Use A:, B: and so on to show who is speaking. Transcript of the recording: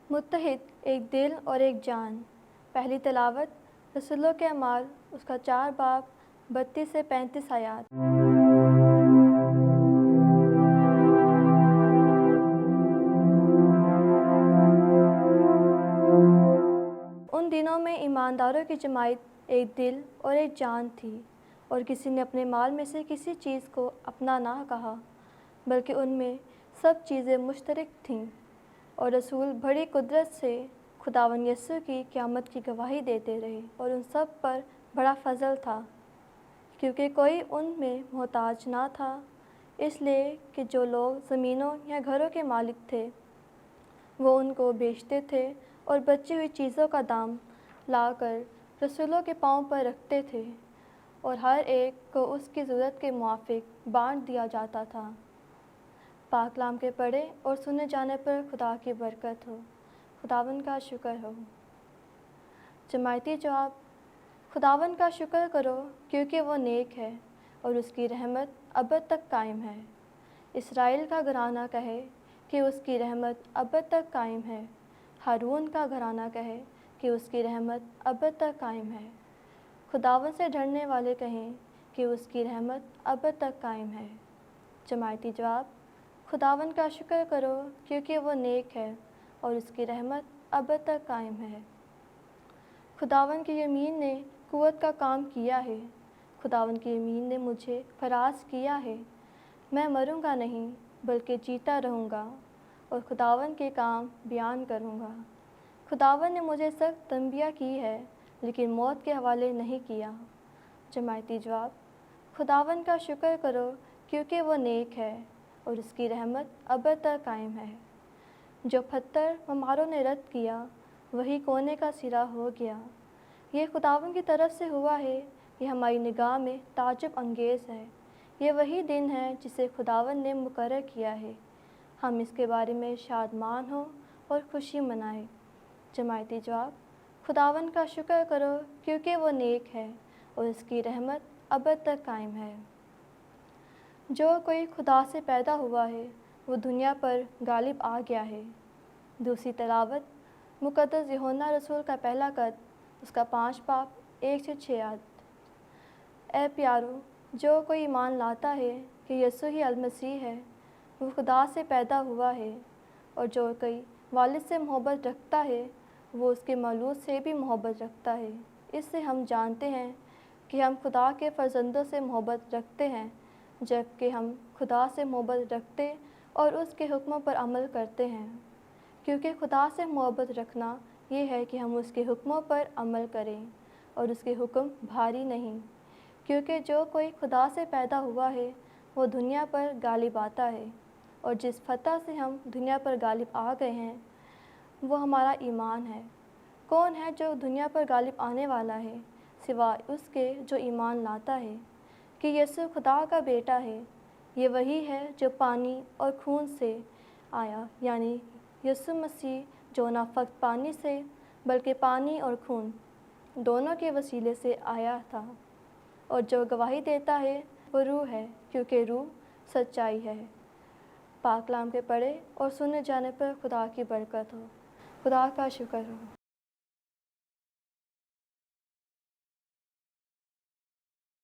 A: متحد ایک دل اور ایک جان۔ پہلی تلاوت رسولوں کے اعمال اس کا 4 باب 32 سے 35 آیات۔ ان دنوں میں ایمانداروں کی جماعت ایک دل اور ایک جان تھی، اور کسی نے اپنے مال میں سے کسی چیز کو اپنا نہ کہا، بلکہ ان میں سب چیزیں مشترک تھیں۔ اور رسول بڑی قدرت سے خداوند یسوع کی قیامت کی گواہی دیتے رہے، اور ان سب پر بڑا فضل تھا، کیونکہ کوئی ان میں محتاج نہ تھا، اس لیے کہ جو لوگ زمینوں یا گھروں کے مالک تھے وہ ان کو بیچتے تھے اور بچی ہوئی چیزوں کا دام لا کر رسولوں کے پاؤں پر رکھتے تھے، اور ہر ایک کو اس کی ضرورت کے موافق بانٹ دیا جاتا تھا۔ پاک کلام کے پڑھے اور سنے جانے پر خدا کی برکت ہو۔ خداوند کا شکر ہو۔ جماعتی جواب: خداوند کا شکر کرو کیونکہ وہ نیک ہے اور اس کی رحمت ابد تک قائم ہے۔ اسرائیل کا گھرانہ کہے کہ اس کی رحمت ابد تک قائم ہے۔ ہارون کا گھرانہ کہے کہ اس کی رحمت ابد تک قائم ہے۔ خداوند سے ڈرنے والے کہیں کہ اس کی رحمت ابد تک قائم ہے۔ جماعتی جواب: خداوند کا شکر کرو کیونکہ وہ نیک ہے اور اس کی رحمت ابد تک قائم ہے۔ خداوند کی یمین نے قوت کا کام کیا ہے۔ خداوند کی یمین نے مجھے فراز کیا ہے۔ میں مروں گا نہیں بلکہ جیتا رہوں گا اور خداوند کے کام بیان کروں گا۔ خداوند نے مجھے سخت تنبیہ کی ہے لیکن موت کے حوالے نہیں کیا۔ جماعتی جواب: خداوند کا شکر کرو کیونکہ وہ نیک ہے اور اس کی رحمت ابد تک قائم ہے۔ جو پتھر معماروں نے رد کیا وہی کونے کا سرا ہو گیا۔ یہ خداوند کی طرف سے ہوا ہے، یہ ہماری نگاہ میں تعجب انگیز ہے۔ یہ وہی دن ہے جسے خداوند نے مقرر کیا ہے، ہم اس کے بارے میں شادمان ہوں اور خوشی منائیں۔ جماعتی جواب: خداوند کا شکر کرو کیونکہ وہ نیک ہے اور اس کی رحمت ابد تک قائم ہے۔ جو کوئی خدا سے پیدا ہوا ہے وہ دنیا پر غالب آ گیا ہے۔ دوسری تلاوت مقدس یوحنا رسول کا پہلا خط اس کا 5 باب 1 سے 6 آیات۔ اے پیارو، جو کوئی ایمان لاتا ہے کہ یسوع ہی المسیح ہے وہ خدا سے پیدا ہوا ہے، اور جو کوئی والد سے محبت رکھتا ہے وہ اس کے مولود سے بھی محبت رکھتا ہے۔ اس سے ہم جانتے ہیں کہ ہم خدا کے فرزندوں سے محبت رکھتے ہیں جب کہ ہم خدا سے محبت رکھتے اور اس کے حکموں پر عمل کرتے ہیں، کیونکہ خدا سے محبت رکھنا یہ ہے کہ ہم اس کے حکموں پر عمل کریں، اور اس کے حکم بھاری نہیں، کیونکہ جو کوئی خدا سے پیدا ہوا ہے وہ دنیا پر غالب آتا ہے، اور جس فتح سے ہم دنیا پر غالب آ گئے ہیں وہ ہمارا ایمان ہے۔ کون ہے جو دنیا پر غالب آنے والا ہے سوائے اس کے جو ایمان لاتا ہے کہ یسوع خدا کا بیٹا ہے۔ یہ وہی ہے جو پانی اور خون سے آیا، یعنی یسوع مسیح، جو نہ فقط پانی سے بلکہ پانی اور خون دونوں کے وسیلے سے آیا تھا، اور جو گواہی دیتا ہے وہ روح ہے، کیونکہ روح سچائی ہے۔ پاک کلام کے پڑھے اور سنے جانے پر خدا کی برکت ہو۔ خدا کا شکر ہو۔